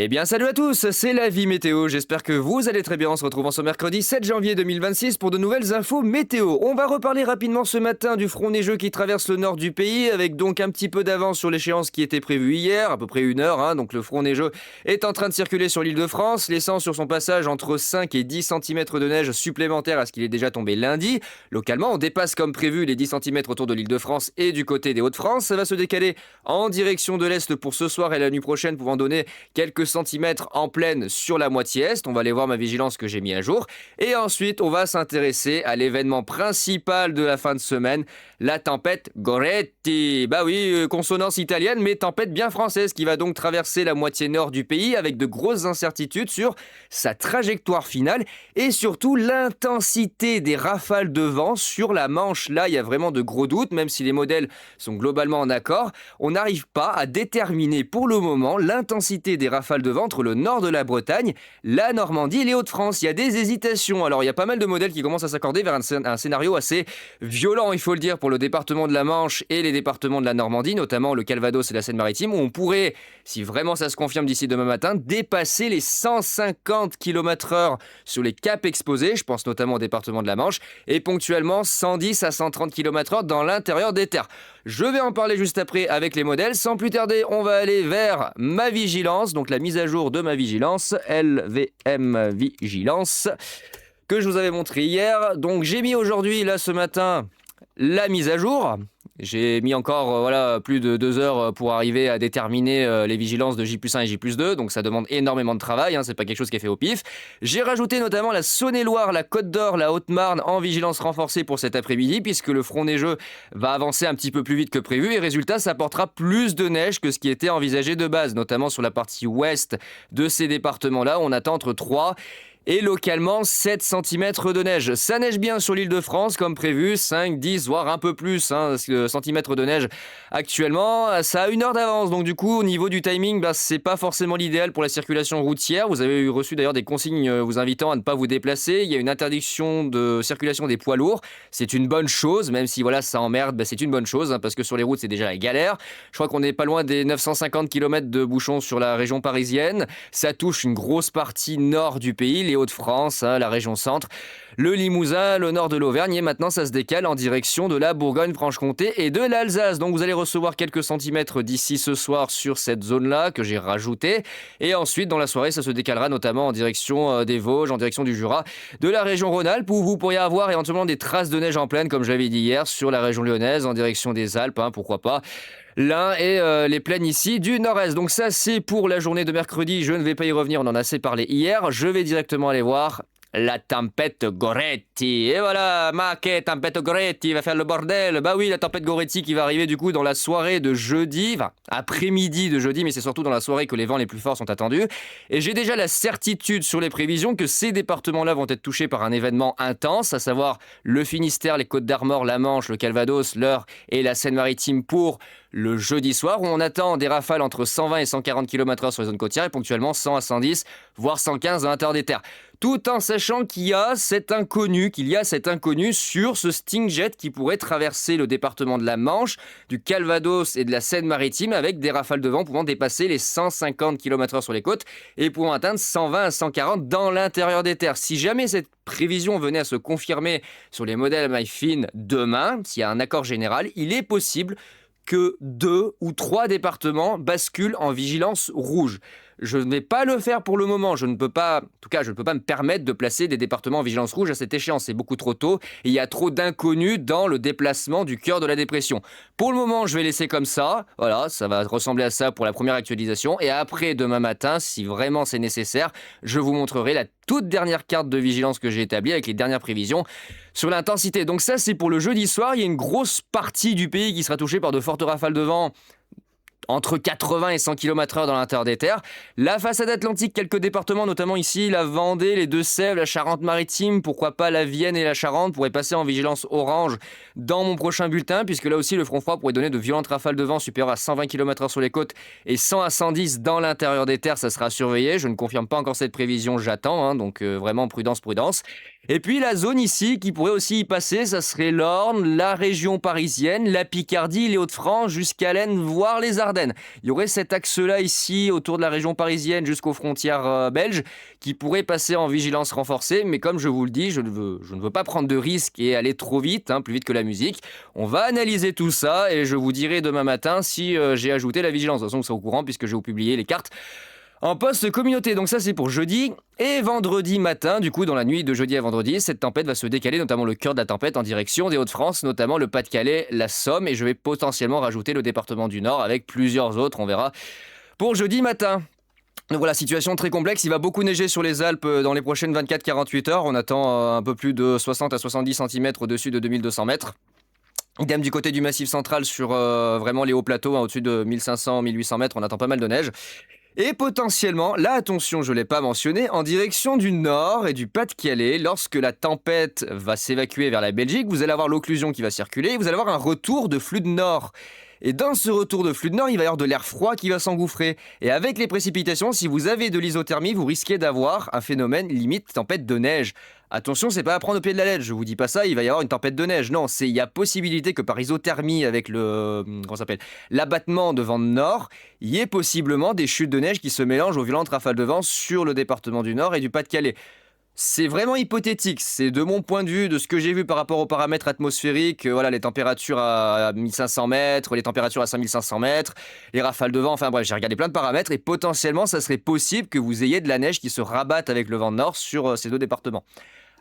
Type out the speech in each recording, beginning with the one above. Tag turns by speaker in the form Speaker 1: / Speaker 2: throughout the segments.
Speaker 1: Eh bien salut à tous, c'est la vie météo, j'espère que vous allez très bien. On se retrouve en ce mercredi 7 janvier 2026 pour de nouvelles infos météo. On va reparler rapidement ce matin du front neigeux qui traverse le nord du pays, avec donc un petit peu d'avance sur l'échéance qui était prévue hier, à peu près 1 heure. Donc le front neigeux est en train de circuler sur l'île de France, laissant sur son passage entre 5 et 10 cm de neige supplémentaire à ce qu'il est déjà tombé lundi. Localement, on dépasse comme prévu les 10 cm autour de l'île de France et du côté des Hauts-de-France. Ça va se décaler en direction de l'Est pour ce soir et la nuit prochaine, pouvant donner quelques centimètres en pleine sur la moitié Est. On va aller voir ma vigilance que j'ai mis à jour. Et ensuite, on va s'intéresser à l'événement principal de la fin de semaine, la tempête Goretti. Bah oui, consonance italienne, mais tempête bien française qui va donc traverser la moitié nord du pays avec de grosses incertitudes sur sa trajectoire finale et surtout l'intensité des rafales de vent sur la Manche. Là, il y a vraiment de gros doutes, même si les modèles sont globalement en accord. On n'arrive pas à déterminer pour le moment l'intensité des rafales de vent entre le nord de la Bretagne, la Normandie et les Hauts-de-France. Il y a des hésitations. Alors, il y a pas mal de modèles qui commencent à s'accorder vers un scénario assez violent, il faut le dire, pour le département de la Manche et les départements de la Normandie, notamment le Calvados et la Seine-Maritime, où on pourrait, si vraiment ça se confirme d'ici demain matin, dépasser les 150 km/h sur les caps exposés. Je pense notamment au département de la Manche, et ponctuellement 110 à 130 km/h dans l'intérieur des terres. Je vais en parler juste après avec les modèles. Sans plus tarder, on va aller vers ma vigilance, donc la mise à jour de ma vigilance, LVM Vigilance, que je vous avais montré hier. Donc j'ai mis aujourd'hui, là ce matin, la mise à jour. J'ai mis encore plus de 2 heures pour arriver à déterminer les vigilances de J+1 et J+2, donc ça demande énormément de travail, c'est pas quelque chose qui est fait au pif. J'ai rajouté notamment la Saône-et-Loire, la Côte d'Or, la Haute-Marne en vigilance renforcée pour cet après-midi, puisque le front neigeux va avancer un petit peu plus vite que prévu, et résultat, ça apportera plus de neige que ce qui était envisagé de base, notamment sur la partie ouest de ces départements-là. On attend entre 3 et localement 7 cm de neige. Ça neige bien sur l'île de France comme prévu, 5, 10 voire un peu plus centimètres de neige actuellement. Ça a 1 heure d'avance, donc du coup au niveau du timing, c'est pas forcément l'idéal pour la circulation routière. Vous avez reçu d'ailleurs des consignes vous invitant à ne pas vous déplacer. Il y a une interdiction de circulation des poids lourds. C'est une bonne chose, même si ça emmerde, c'est une bonne chose, parce que sur les routes c'est déjà la galère. Je crois qu'on est pas loin des 950 km de bouchons sur la région parisienne. Ça touche une grosse partie nord du pays, les Hauts-de-France, la région centre, le Limousin, le nord de l'Auvergne, et maintenant ça se décale en direction de la Bourgogne-Franche-Comté et de l'Alsace. Donc vous allez recevoir quelques centimètres d'ici ce soir sur cette zone-là que j'ai rajouté, et ensuite dans la soirée ça se décalera notamment en direction des Vosges, en direction du Jura, de la région Rhône-Alpes, où vous pourriez avoir éventuellement des traces de neige en pleine, comme j'avais dit hier, sur la région lyonnaise, en direction des Alpes, pourquoi pas, l'Ain et les plaines ici du nord-est. Donc ça c'est pour la journée de mercredi, je ne vais pas y revenir, on en a assez parlé hier. Je vais directement aller voir la tempête Goretti. Et voilà, ma che tempête Goretti va faire le bordel. Bah oui, la tempête Goretti qui va arriver du coup dans la soirée de jeudi, après-midi de jeudi, mais c'est surtout dans la soirée que les vents les plus forts sont attendus. Et j'ai déjà la certitude sur les prévisions que ces départements-là vont être touchés par un événement intense, à savoir le Finistère, les Côtes-d'Armor, la Manche, le Calvados, l'Eure et la Seine-Maritime pour le jeudi soir, où on attend des rafales entre 120 et 140 km/h sur les zones côtières et ponctuellement 100 à 110, voire 115 dans l'intérieur des terres. Tout en sachant qu'il y a cet inconnu sur ce Stingjet qui pourrait traverser le département de la Manche, du Calvados et de la Seine-Maritime, avec des rafales de vent pouvant dépasser les 150 km/h sur les côtes et pouvant atteindre 120 à 140 dans l'intérieur des terres. Si jamais cette prévision venait à se confirmer sur les modèles MyFin demain, s'il y a un accord général, il est possible que 2 ou 3 départements basculent en vigilance rouge. Je ne vais pas le faire pour le moment. Je ne peux pas me permettre de placer des départements en vigilance rouge à cette échéance. C'est beaucoup trop tôt et il y a trop d'inconnus dans le déplacement du cœur de la dépression. Pour le moment, je vais laisser comme ça. Voilà, ça va ressembler à ça pour la première actualisation. Et après, demain matin, si vraiment c'est nécessaire, je vous montrerai la toute dernière carte de vigilance que j'ai établie avec les dernières prévisions sur l'intensité. Donc ça, c'est pour le jeudi soir. Il y a une grosse partie du pays qui sera touchée par de fortes rafales de vent entre 80 et 100 km/h dans l'intérieur des terres. La façade atlantique, quelques départements, notamment ici, la Vendée, les Deux-Sèvres, la Charente-Maritime, pourquoi pas la Vienne et la Charente, pourraient passer en vigilance orange dans mon prochain bulletin, puisque là aussi, le front froid pourrait donner de violentes rafales de vent supérieures à 120 km/h sur les côtes et 100 à 110 dans l'intérieur des terres. Ça sera surveillé. Je ne confirme pas encore cette prévision, j'attends, donc vraiment prudence. Et puis la zone ici qui pourrait aussi y passer, ça serait l'Orne, la région parisienne, la Picardie, les Hauts-de-France, jusqu'à l'Aisne, voire les Ardennes. Ardennes. Il y aurait cet axe-là ici, autour de la région parisienne, jusqu'aux frontières belges, qui pourrait passer en vigilance renforcée. Mais comme je vous le dis, je ne veux pas prendre de risques et aller trop vite, plus vite que la musique. On va analyser tout ça et je vous dirai demain matin si j'ai ajouté la vigilance. De toute façon, vous serez au courant puisque je vais vous publier les cartes en post communauté. Donc ça, c'est pour jeudi. Et vendredi matin, du coup, dans la nuit de jeudi à vendredi, cette tempête va se décaler, notamment le cœur de la tempête, en direction des Hauts-de-France, notamment le Pas-de-Calais, la Somme. Et je vais potentiellement rajouter le département du Nord avec plusieurs autres, on verra, pour jeudi matin. Donc voilà, situation très complexe. Il va beaucoup neiger sur les Alpes dans les prochaines 24-48 heures. On attend un peu plus de 60 à 70 cm au-dessus de 2200 mètres. Idem du côté du Massif central sur vraiment les hauts plateaux, au-dessus de 1500-1800 mètres, on attend pas mal de neige. Et potentiellement, là attention, je ne l'ai pas mentionné, en direction du nord et du Pas-de-Calais, lorsque la tempête va s'évacuer vers la Belgique, vous allez avoir l'occlusion qui va circuler et vous allez avoir un retour de flux de nord. Et dans ce retour de flux de nord, il va y avoir de l'air froid qui va s'engouffrer. Et avec les précipitations, si vous avez de l'isothermie, vous risquez d'avoir un phénomène limite tempête de neige. Attention, c'est pas à prendre au pied de la lettre, je vous dis pas ça, il va y avoir une tempête de neige. Non, il y a possibilité que par isothermie avec l'abattement de vent de nord, il y ait possiblement des chutes de neige qui se mélangent aux violentes rafales de vent sur le département du Nord et du Pas-de-Calais. C'est vraiment hypothétique, c'est de mon point de vue, de ce que j'ai vu par rapport aux paramètres atmosphériques, voilà, les températures à 1500 mètres, les températures à 5500 mètres, les rafales de vent, enfin bref, j'ai regardé plein de paramètres et potentiellement ça serait possible que vous ayez de la neige qui se rabatte avec le vent de nord sur ces deux départements.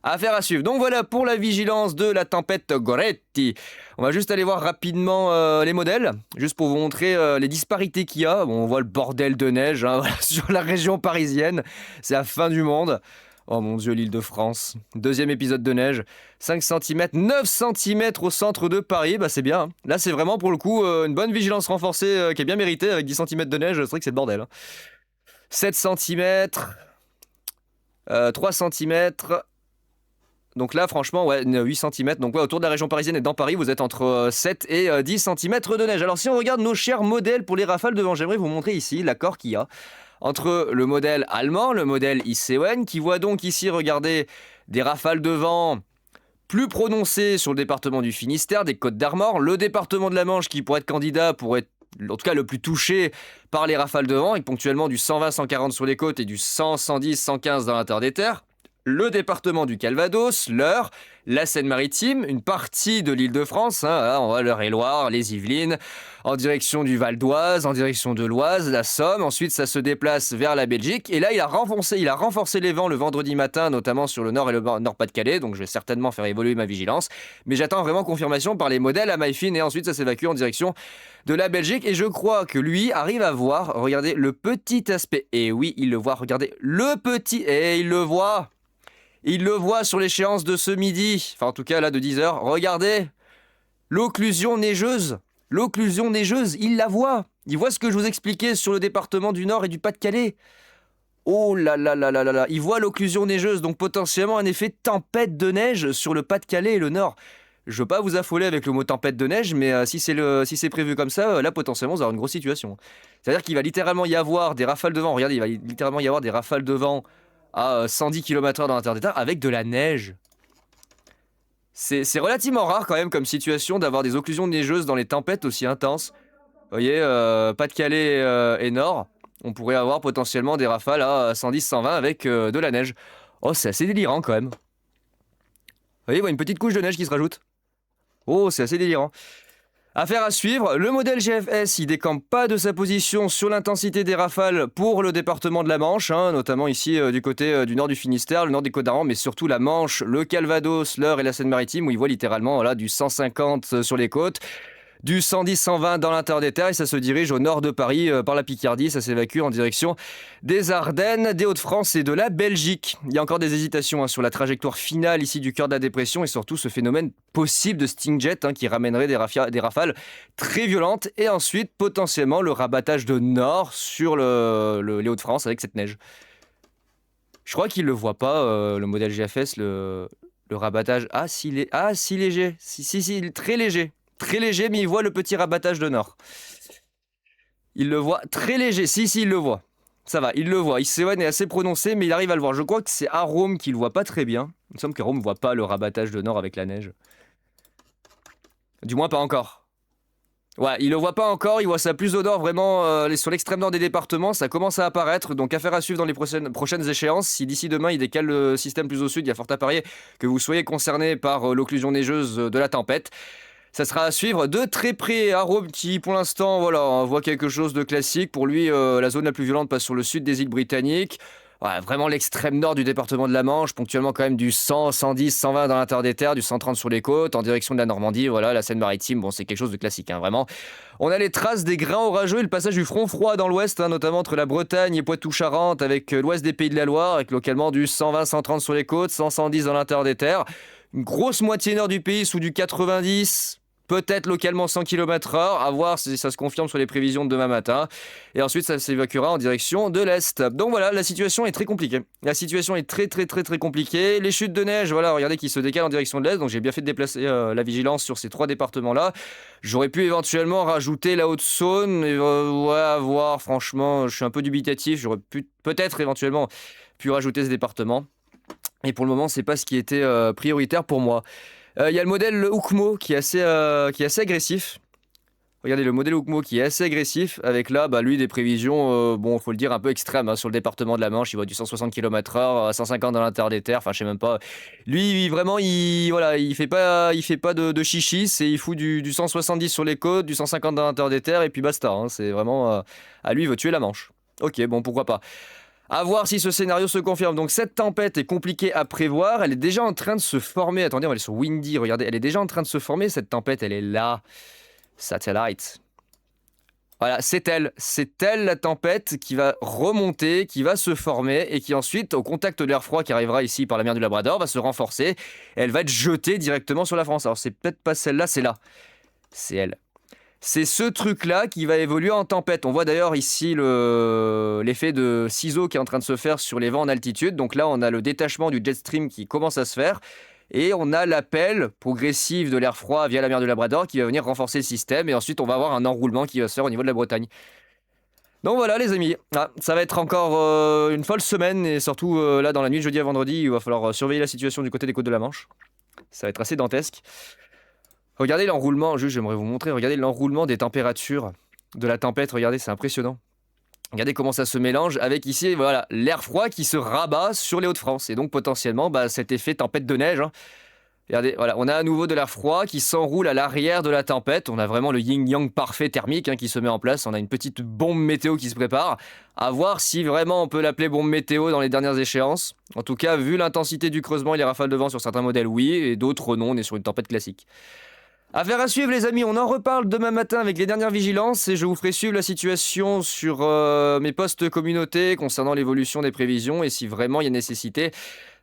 Speaker 1: Affaire à suivre. Donc voilà pour la vigilance de la tempête Goretti. On va juste aller voir rapidement les modèles, juste pour vous montrer les disparités qu'il y a. Bon, on voit le bordel de neige voilà, sur la région parisienne, c'est la fin du monde. Oh mon Dieu, l'Île-de-France. Deuxième épisode de neige. 5 cm, 9 cm au centre de Paris. Bah c'est bien. Là, c'est vraiment pour le coup une bonne vigilance renforcée qui est bien méritée avec 10 cm de neige. C'est vrai que c'est le bordel. 7 cm. 3 cm. Donc là, franchement, ouais, 8 cm. Donc ouais, autour de la région parisienne et dans Paris, vous êtes entre 7 et 10 cm de neige. Alors si on regarde nos chers modèles pour les rafales de vent, j'aimerais vous montrer ici l'accord qu'il y a entre le modèle allemand, le modèle ICON, qui voit donc ici, regardez, des rafales de vent plus prononcées sur le département du Finistère, des Côtes d'Armor, le département de la Manche qui pourrait être candidat, pourrait être en tout cas le plus touché par les rafales de vent, et ponctuellement du 120-140 sur les côtes et du 100-110-115 dans l'intérieur des terres. Le département du Calvados, l'Eure, la Seine-Maritime, une partie de l'Île-de-France, on voit l'Eure-et-Loire, les Yvelines, en direction du Val d'Oise, en direction de l'Oise, la Somme. Ensuite, ça se déplace vers la Belgique. Et là, il a renforcé les vents le vendredi matin, notamment sur le Nord et le Nord-Pas-de-Calais. Donc, je vais certainement faire évoluer ma vigilance. Mais j'attends vraiment confirmation par les modèles à maille fine. Et ensuite, ça s'évacue en direction de la Belgique. Et je crois que lui arrive à voir, regardez, le petit aspect. Et oui, il le voit, regardez, le petit... Et il le voit. Il le voit sur l'échéance de ce midi, enfin en tout cas là de 10h. Regardez, l'occlusion neigeuse, il la voit. Il voit ce que je vous expliquais sur le département du Nord et du Pas-de-Calais. Oh là là là là là là, il voit l'occlusion neigeuse, donc potentiellement un effet tempête de neige sur le Pas-de-Calais et le Nord. Je veux pas vous affoler avec le mot tempête de neige, mais si c'est prévu comme ça, là potentiellement vous aurez une grosse situation. C'est-à-dire qu'il va littéralement y avoir des rafales de vent, regardez, il va littéralement y avoir des rafales de vent à 110 km/h dans l'intérieur des terres avec de la neige. C'est relativement rare quand même comme situation d'avoir des occlusions neigeuses dans les tempêtes aussi intenses. Vous voyez, Pas-de-Calais et Nord, on pourrait avoir potentiellement des rafales à 110-120 avec de la neige. Oh, c'est assez délirant quand même. Vous voyez, une petite couche de neige qui se rajoute. Oh, c'est assez délirant. Affaire à suivre, le modèle GFS, il décampe pas de sa position sur l'intensité des rafales pour le département de la Manche, notamment ici du côté du nord du Finistère, le nord des Côtes d'Armor, mais surtout la Manche, le Calvados, l'Eure et la Seine-Maritime, où il voit littéralement du 150 sur les côtes, du 110-120 dans l'intérieur des terres, et ça se dirige au nord de Paris par la Picardie, ça s'évacue en direction des Ardennes, des Hauts-de-France et de la Belgique. Il y a encore des hésitations sur la trajectoire finale ici du cœur de la dépression et surtout ce phénomène possible de Stingjet qui ramènerait des rafales très violentes et ensuite potentiellement le rabattage de nord sur les Hauts-de-France avec cette neige. Je crois qu'il ne le voit pas, le modèle GFS, le rabattage. Ah, si léger, si, très léger. Très léger, mais il voit le petit rabattage de nord. Il le voit très léger. Si, il le voit. Ça va, il le voit. ICON est assez prononcé, mais il arrive à le voir. Je crois que c'est à Rome qu'il le voit pas très bien. Il me semble que Rome ne voit pas le rabattage de nord avec la neige. Du moins, pas encore. Ouais, il le voit pas encore, il voit ça plus au nord, vraiment sur l'extrême nord des départements, ça commence à apparaître, donc affaire à suivre dans les prochaines échéances. Si d'ici demain il décale le système plus au sud, il y a fort à parier que vous soyez concerné par l'occlusion neigeuse de la tempête. Ça sera à suivre de très près. Rome qui, pour l'instant, voilà, on voit quelque chose de classique. Pour lui, la zone la plus violente passe sur le sud des îles britanniques. Ouais, vraiment l'extrême nord du département de la Manche, ponctuellement quand même du 100, 110, 120 dans l'intérieur des terres, du 130 sur les côtes, en direction de la Normandie, voilà, la Seine-Maritime, bon c'est quelque chose de classique, hein, vraiment. On a les traces des grains orageux et le passage du front froid dans l'ouest, hein, notamment entre la Bretagne et Poitou-Charentes, avec l'ouest des Pays de la Loire, avec localement du 120, 130 sur les côtes, 100, 110 dans l'intérieur des terres. Une grosse moitié nord du pays sous du 90, peut-être localement 100 km/h, à voir si ça se confirme sur les prévisions de demain matin. Et ensuite, ça s'évacuera en direction de l'Est. Donc voilà, la situation est très compliquée. La situation est très compliquée. Les chutes de neige, voilà, regardez, qui se décalent en direction de l'Est. Donc j'ai bien fait de déplacer la vigilance sur ces 3 départements-là. J'aurais pu éventuellement rajouter la Haute-Saône. Ouais, à voir, franchement, je suis un peu dubitatif. J'aurais pu peut-être éventuellement pu rajouter ce département. Et pour le moment, c'est pas ce qui était prioritaire pour moi. Il y a le modèle Ukmo qui est assez agressif. Regardez le modèle Ukmo qui est assez agressif, avec là, lui, des prévisions, bon, faut le dire, un peu extrêmes, hein, sur le département de la Manche. Il voit du 160 km/h, 150 dans l'intérieur des terres, enfin, je sais même pas. Lui, vraiment, voilà, il fait pas de chichis, et il fout du 170 sur les côtes, du 150 dans l'intérieur des terres, et puis basta, hein, c'est vraiment, à lui, il veut tuer la Manche. Ok, bon, pourquoi pas. À voir si ce scénario se confirme. Donc cette tempête est compliquée à prévoir. Elle est déjà en train de se former. Attendez, on va aller sur Windy. Regardez, elle est déjà en train de se former. Cette tempête, elle est là. Satellite. Voilà, c'est elle. C'est elle la tempête qui va remonter, qui va se former et qui ensuite, au contact de l'air froid qui arrivera ici par la mer du Labrador, va se renforcer. Et elle va être jetée directement sur la France. Alors c'est peut-être pas celle-là, c'est là. C'est elle. C'est ce truc-là qui va évoluer en tempête. On voit d'ailleurs ici l'effet de ciseaux qui est en train de se faire sur les vents en altitude. Donc là, on a le détachement du jet stream qui commence à se faire. Et on a l'appel progressif de l'air froid via la mer du Labrador qui va venir renforcer le système. Et ensuite, on va avoir un enroulement qui va se faire au niveau de la Bretagne. Donc voilà les amis, ça va être encore une folle semaine. Et surtout là, dans la nuit de jeudi à vendredi, il va falloir surveiller la situation du côté des côtes de la Manche. Ça va être assez dantesque. Regardez l'enroulement, juste j'aimerais vous montrer, regardez l'enroulement des températures de la tempête, regardez, c'est impressionnant. Regardez comment ça se mélange avec ici, voilà, l'air froid qui se rabat sur les Hauts-de-France. Et donc potentiellement, cet effet tempête de neige. Hein. Regardez, voilà, on a à nouveau de l'air froid qui s'enroule à l'arrière de la tempête. On a vraiment le yin-yang parfait thermique qui se met en place. On a une petite bombe météo qui se prépare. À voir si vraiment on peut l'appeler bombe météo dans les dernières échéances. En tout cas, vu l'intensité du creusement et les rafales de vent sur certains modèles, oui, et d'autres non, on est sur une tempête classique. Affaire à suivre les amis, on en reparle demain matin avec les dernières vigilances et je vous ferai suivre la situation sur mes posts communautés concernant l'évolution des prévisions et si vraiment il y a nécessité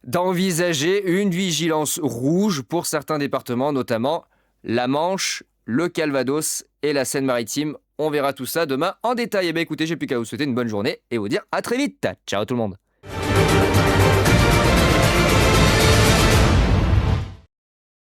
Speaker 1: d'envisager une vigilance rouge pour certains départements, notamment la Manche, le Calvados et la Seine-Maritime. On verra tout ça demain en détail. Et écoutez, j'ai plus qu'à vous souhaiter une bonne journée et vous dire à très vite. Ciao tout le monde.